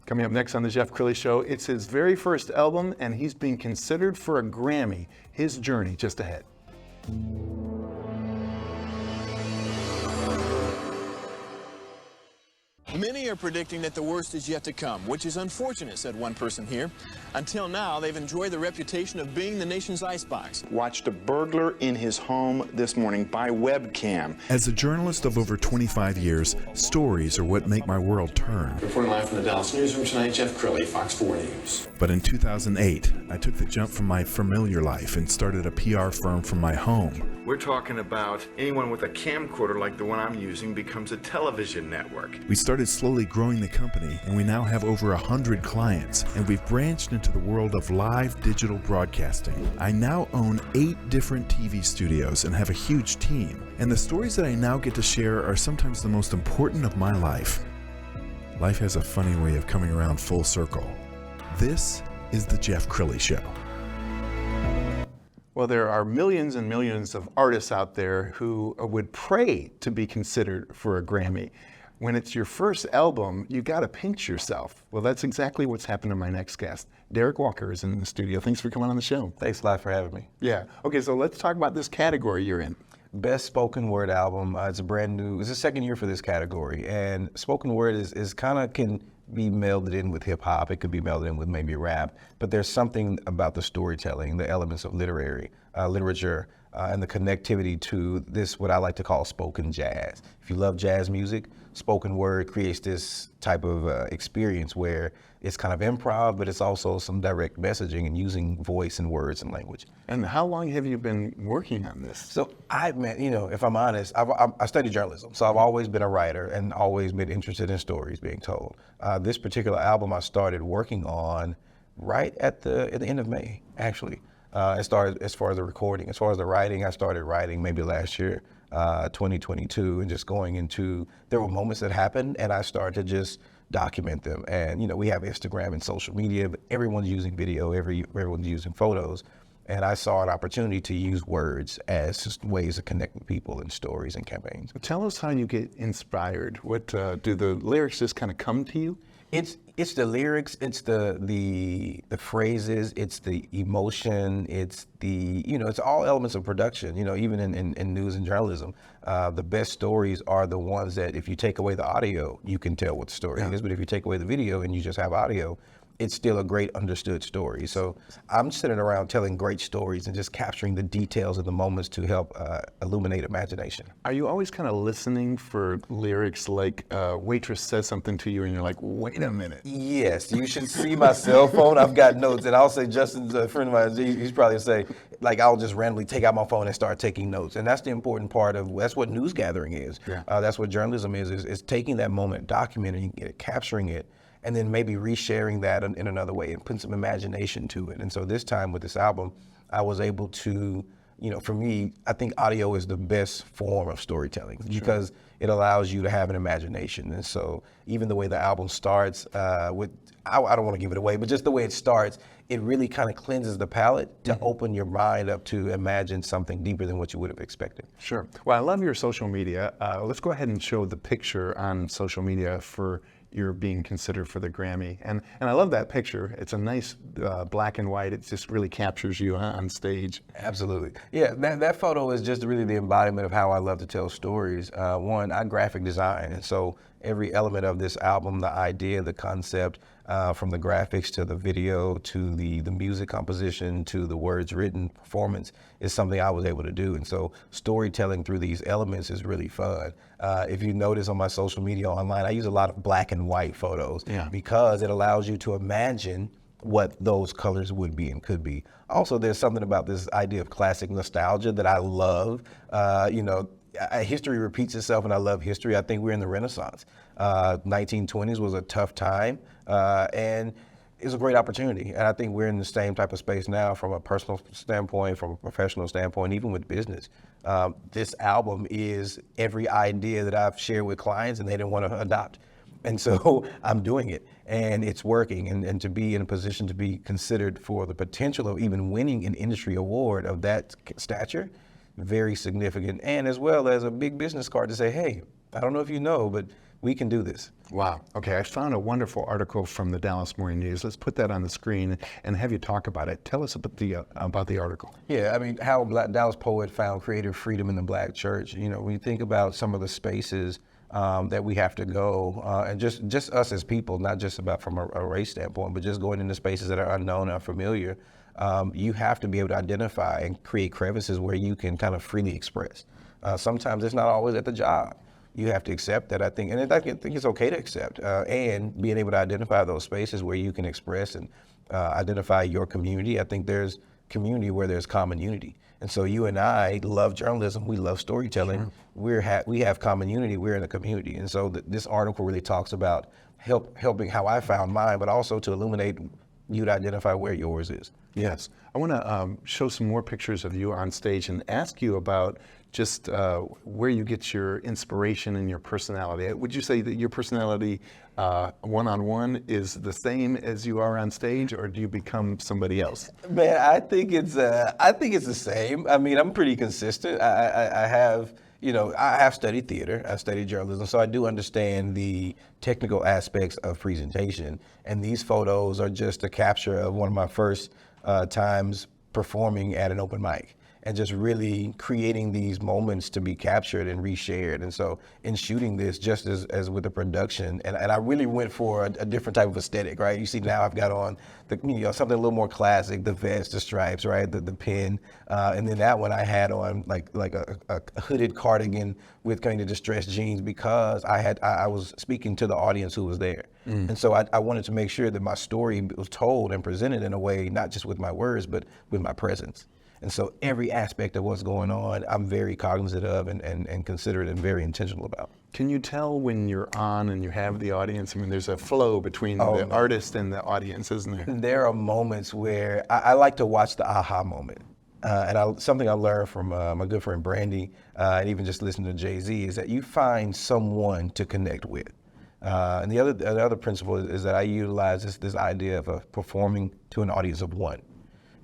Coming up next on the Jeff Crilley Show, it's his very first album, and he's being considered for a Grammy. His journey just ahead. Many are predicting that the worst is yet to come, which is unfortunate, said one person here. Until now, they've enjoyed the reputation of being the nation's icebox. Watched a burglar in his home this morning by webcam. As a journalist of over 25 years, stories are what make my world turn. Reporting live from the Dallas newsroom tonight, Jeff Crilley, Fox 4 News. But in 2008, I took the jump from my familiar life and started a PR firm from my home. We're talking about anyone with a camcorder like the one I'm using becomes a television network. We started slowly growing the company, and we now have over 100 clients, and we've branched into the world of live digital broadcasting. I now own 8 different TV studios and have a huge team, and the stories that I now get to share are sometimes the most important of my life. Life has a funny way of coming around full circle. This is the Jeff Crilley Show. Well, there are millions and millions of artists out there who would pray to be considered for a Grammy. When it's your first album, you got to pinch yourself. Well, that's exactly what's happened to my next guest. Derrick Walker is in the studio. Thanks for coming on the show. Thanks a lot for having me. Yeah. Okay, so let's talk about this category you're in. Best spoken word album. It's a brand new, it's the second year for this category. And spoken word is kind of can be melded in with hip hop. It could be melded in with maybe rap. But there's something about the storytelling, the elements of literature, and the connectivity to this, what I like to call spoken jazz. If you love jazz music, spoken word creates this type of experience where it's kind of improv, but it's also some direct messaging and using voice and words and language. And how long have you been working on this? So if I'm honest, I studied journalism, so I've always been a writer and always been interested in stories being told. This particular album I started working on right at the end of May, actually. As far as the recording, as far as the writing, I started writing maybe last year, 2022, and just going into, there were moments that happened and I started to just document them. And we have Instagram and social media, but everyone's using video, everyone's using photos. And I saw an opportunity to use words as just ways of connecting people and stories and campaigns. Tell us how you get inspired. What do the lyrics just kind of come to you? It's the lyrics, it's the phrases, it's the emotion, it's it's all elements of production. Even in news and journalism, the best stories are the ones that if you take away the audio, you can tell what the story is. But if you take away the video and you just have audio, it's still a great understood story. So I'm sitting around telling great stories and just capturing the details of the moments to help illuminate imagination. Are you always kind of listening for lyrics like a waitress says something to you and you're like, wait a minute? Yes, you should see my cell phone. I've got notes, and I'll say, Justin's a friend of mine, he's probably say, like, I'll just randomly take out my phone and start taking notes. And that's the important part that's what news gathering is. Yeah. That's what journalism is taking that moment, documenting it, capturing it, and then maybe resharing that in another way and putting some imagination to it. And so this time with this album, I was able to, for me, I think audio is the best form of storytelling because it allows you to have an imagination. And so even the way the album starts I don't want to give it away, but just the way it starts, it really kind of cleanses the palate to open your mind up to imagine something deeper than what you would have expected. Sure. Well, I love your social media. Let's go ahead and show the picture on social media for you're being considered for the Grammy. And I love that picture. It's a nice black and white. It just really captures you on stage. Absolutely. Yeah, that photo is just really the embodiment of how I love to tell stories. One, I graphic design, and so every element of this album, the idea, the concept, from the graphics to the video to the music composition to the words written performance is something I was able to do. And so storytelling through these elements is really fun. If you notice on my social media online, I use a lot of black and white photos because it allows you to imagine what those colors would be and could be. Also, there's something about this idea of classic nostalgia that I love. History repeats itself, and I love history. I think we're in the Renaissance. 1920s was a tough time, and it's a great opportunity. And I think we're in the same type of space now from a personal standpoint, from a professional standpoint, even with business. This album is every idea that I've shared with clients and they didn't want to adopt. And so I'm doing it, and it's working. And to be in a position to be considered for the potential of even winning an industry award of that stature, very significant, and as well as a big business card to say, hey, I don't know if you know, but we can do this. Wow. Okay, I found a wonderful article from the Dallas Morning News. Let's put that on the screen and have you talk about it. Tell us about the article. Yeah, I mean, how a Dallas poet found creative freedom in the Black church. You know, when you think about some of the spaces that we have to go, and just us as people, not just about from a race standpoint, but just going into spaces that are unknown, unfamiliar, you have to be able to identify and create crevices where you can kind of freely express. Sometimes it's not always at the job. You have to accept that, I think, and I think it's okay to accept, and being able to identify those spaces where you can express and identify your community. I think there's community where there's common unity. And so you and I love journalism, we love storytelling, sure. We have common unity, we're in a community. And so this article really talks about helping how I found mine, but also to illuminate you to identify where yours is. Yes. I want to show some more pictures of you on stage and ask you about just where you get your inspiration and your personality. Would you say that your personality one-on-one is the same as you are on stage, or do you become somebody else? Man, I think it's the same. I mean, I'm pretty consistent. I have studied theater, I studied journalism, so I do understand the technical aspects of presentation. And these photos are just a capture of one of my first times performing at an open mic, and just really creating these moments to be captured and reshared. And so in shooting this, just as with the production, and I really went for a different type of aesthetic, right? You see now I've got on something a little more classic, the vest, the stripes, right? The pin. And then that one I had on like a hooded cardigan with kind of distressed jeans, because I was speaking to the audience who was there. And so I wanted to make sure that my story was told and presented in a way, not just with my words, but with my presence. And so every aspect of what's going on, I'm very cognizant of and considerate and very intentional about. Can you tell when you're on and you have the audience? I mean, there's a flow between the artist and the audience, isn't there? There are moments where I like to watch the aha moment. Something I learned from my good friend Brandy, and even just listening to Jay-Z, is that you find someone to connect with. And the other principle is that I utilize this idea of performing to an audience of one.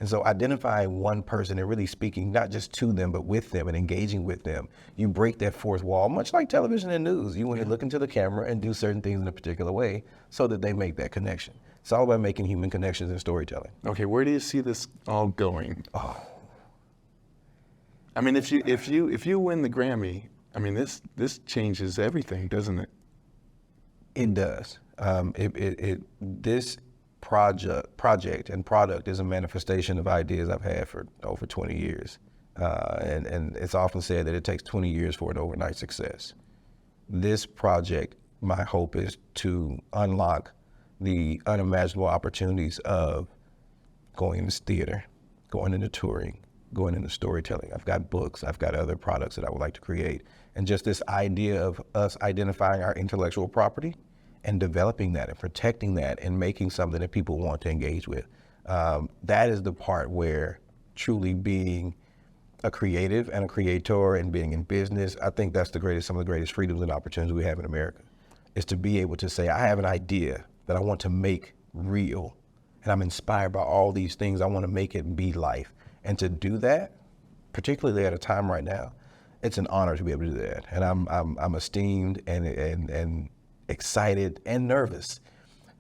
And so identifying one person and really speaking not just to them, but with them and engaging with them, you break that fourth wall, much like television and news. You want to look into the camera and do certain things in a particular way so that they make that connection. It's all about making human connections and storytelling. Okay, where do you see this all going? Oh. I mean, if you win the Grammy, I mean, this changes everything, doesn't it? It does. This project and product is a manifestation of ideas I've had for over 20 years. And it's often said that it takes 20 years for an overnight success. This project, my hope is to unlock the unimaginable opportunities of going into theater, going into touring, going into storytelling. I've got books, I've got other products that I would like to create. And just this idea of us identifying our intellectual property and developing that and protecting that and making something that people want to engage with. That is the part where truly being a creative and a creator and being in business, I think that's some of the greatest freedoms and opportunities we have in America, is to be able to say, I have an idea that I want to make real, and I'm inspired by all these things. I want to make it be life. And to do that, particularly at a time right now, it's an honor to be able to do that. And I'm esteemed and excited and nervous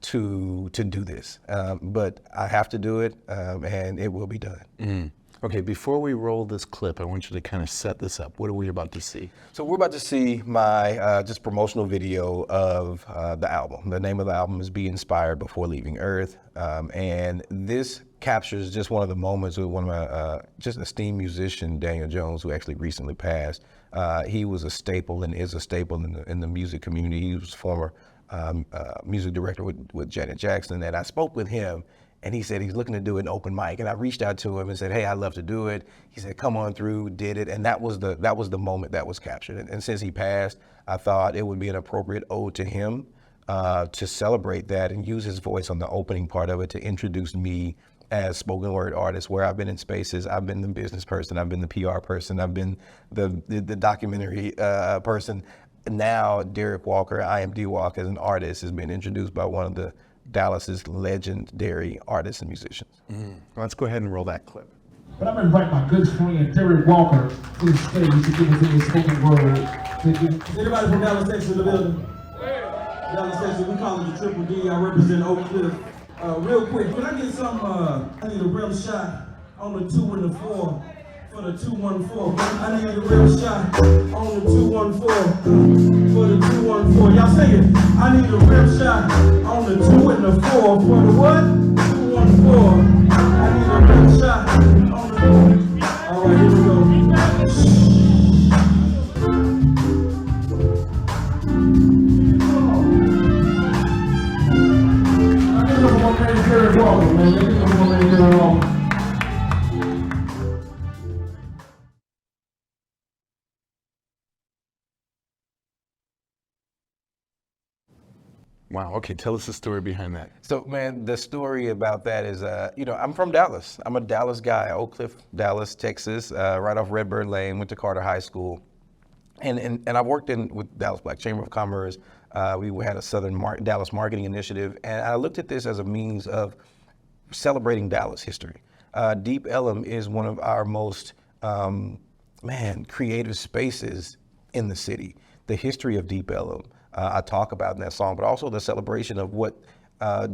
to do this, but I have to do it, and it will be done. Okay, before we roll this clip, I want you to kind of set this up. What are we about to see? So we're about to see my just promotional video of the album. The name of the album is Be Inspired Before Leaving Earth, and this captures just one of the moments with one of my just esteemed musician, Daniel Jones, who actually recently passed. He was a staple and is a staple in the music community. He was former music director with Janet Jackson, and I spoke with him, and he said he's looking to do an open mic. And I reached out to him and said, hey, I'd love to do it. He said, come on through, did it. And that was the moment that was captured. And since he passed, I thought it would be an appropriate ode to him to celebrate that and use his voice on the opening part of it to introduce me as spoken word artist, where I've been in spaces. I've been the business person, I've been the PR person, I've been the documentary person. Now Derrick Walker, I Am D-Walk, as an artist, has been introduced by one of the Dallas's legendary artists and musicians. Let's go ahead and roll that clip. But I'm going to invite my good friend Derrick Walker to the stage to give us his spoken word. Is anybody from Dallas, Texas in the building? Dallas, Texas. We call it the Triple D. I represent Oak Cliff. Real quick, can I get some, I need a rim shot on the 2 and the 4 for the 214. I need a rim shot on the 214 for the 214. Y'all sing it. I need a rim shot on the 2 and the 4 for the what? 214. I need a rim shot on the... All right, here we go. Derrick Walker, man. Derrick Walker. Wow. Okay. Tell us the story behind that. So, man, the story about that is, I'm from Dallas. I'm a Dallas guy, Oak Cliff, Dallas, Texas, right off Redbird Lane, went to Carter High School. And I worked with Dallas Black Chamber of Commerce. We had a Southern Dallas marketing initiative, and I looked at this as a means of celebrating Dallas history. Deep Ellum is one of our most, creative spaces in the city. The history of Deep Ellum, I talk about in that song, but also the celebration of what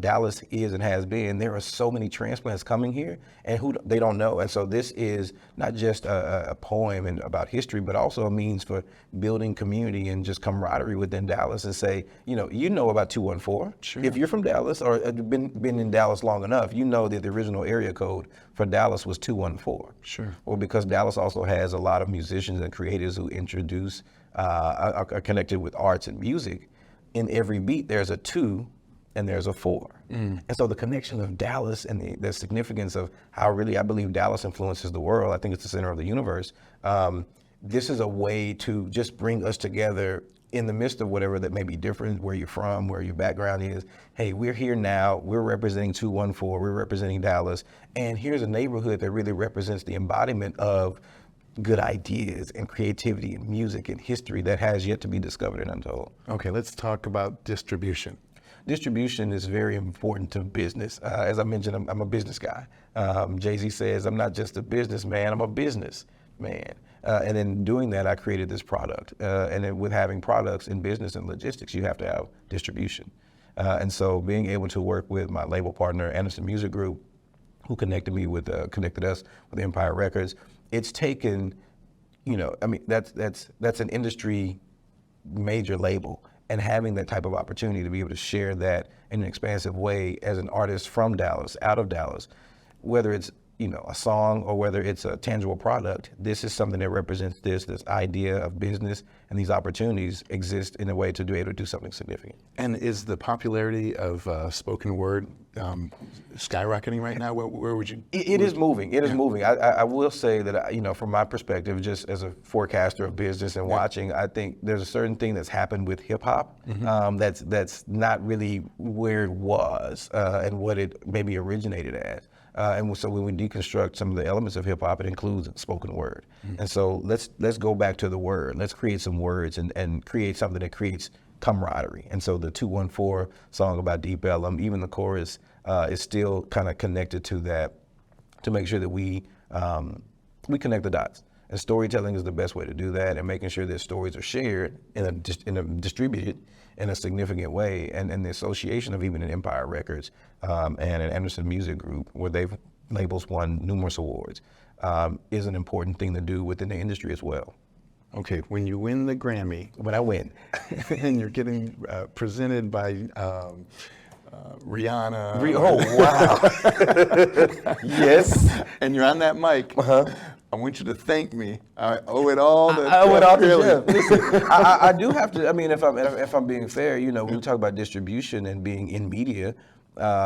Dallas is and has been. There are so many transplants coming here and who they don't know. And so this is not just a poem and about history, but also a means for building community and just camaraderie within Dallas and say, you know about 214. Sure. If you're from Dallas or been in Dallas long enough, you know that the original area code for Dallas was 214. Sure. Well, because Dallas also has a lot of musicians and creators who introduce, are connected with arts and music. In every beat, there's a 2 and there's a 4. And so the connection of Dallas and the significance of how really I believe Dallas influences the world, I think it's the center of the universe. This is a way to just bring us together in the midst of whatever that may be different, where you're from, where your background is. Hey, we're here now, we're representing 214, we're representing Dallas, and here's a neighborhood that really represents the embodiment of good ideas and creativity and music and history that has yet to be discovered and untold. Okay, let's talk about distribution. Distribution is very important to business. As I mentioned, I'm a business guy. Jay-Z says, I'm not just a businessman, I'm a business man. And in doing that, I created this product. And then with having products in business and logistics, you have to have distribution. And so being able to work with my label partner, Anderson Music Group, who connected us with Empire Records, it's taken, that's an industry major label. And having that type of opportunity to be able to share that in an expansive way as an artist from Dallas, out of Dallas, whether it's a song or whether it's a tangible product, this is something that represents this idea of business, and these opportunities exist in a way to be able to do something significant. And is the popularity of spoken word skyrocketing right now? Where would you? It is moving. It is moving. I will say that, from my perspective, just as a forecaster of business and watching, I think there's a certain thing that's happened with hip hop that's not really where it was and what it maybe originated as. And so when we deconstruct some of the elements of hip hop, it includes spoken word. And so let's go back to the word. Let's create some words and create something that creates camaraderie. And so the 214 song about Deep Ellum, even the chorus is still kind of connected to that, to make sure that we connect the dots. And storytelling is the best way to do that, and making sure that stories are shared and distributed in a significant way. And the association of even an Empire Records and an Anderson Music Group, where they've labels won numerous awards, is an important thing to do within the industry as well. Okay, when you win the Grammy. When I win. And you're getting presented by Rihanna. Oh, wow. Yes. And you're on that mic. I want you to thank me. I owe it all to I owe it all to Crilley. Jeff. Listen, I do have to, if I'm being fair, when we talk about distribution and being in media,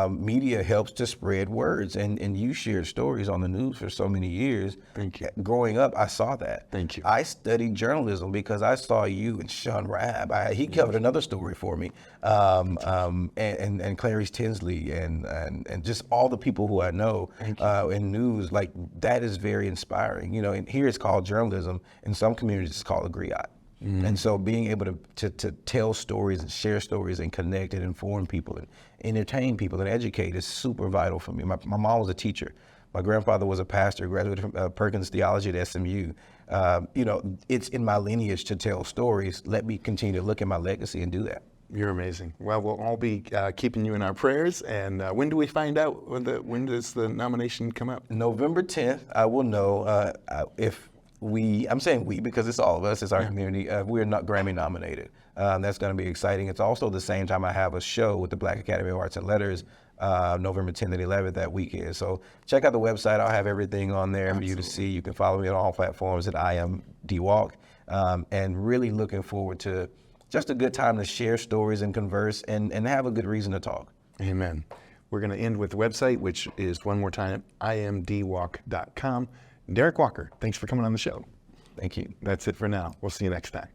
media helps to spread words, and you shared stories on the news for so many years. Thank you. Growing up, I saw that. Thank you. I studied journalism because I saw you and Sean Rabb. He covered another story for me, and Clarice Tinsley, and just all the people who I know in news. Like, that is very inspiring. And here it's called journalism. In some communities, it's called a griot. And so being able to tell stories and share stories and connect and inform people and entertain people and educate is super vital for me. My mom was a teacher. My grandfather was a pastor, graduated from Perkins Theology at SMU. It's in my lineage to tell stories. Let me continue to look at my legacy and do that. You're amazing. Well, we'll all be keeping you in our prayers. And when do we find out? When does the nomination come out? November 10th, I will know if I'm saying we because it's all of us, it's our community, we're not Grammy nominated. That's going to be exciting. It's also the same time I have a show with the Black Academy of Arts and Letters, November 10th and 11th that weekend. So check out the website. I'll have everything on there for you to see. You can follow me on all platforms at I am DWalk. And really looking forward to just a good time to share stories and converse and have a good reason to talk. Amen. We're going to end with the website, which is one more time, imdwalk.com. Derrick Walker, thanks for coming on the show. Thank you. That's it for now. We'll see you next time.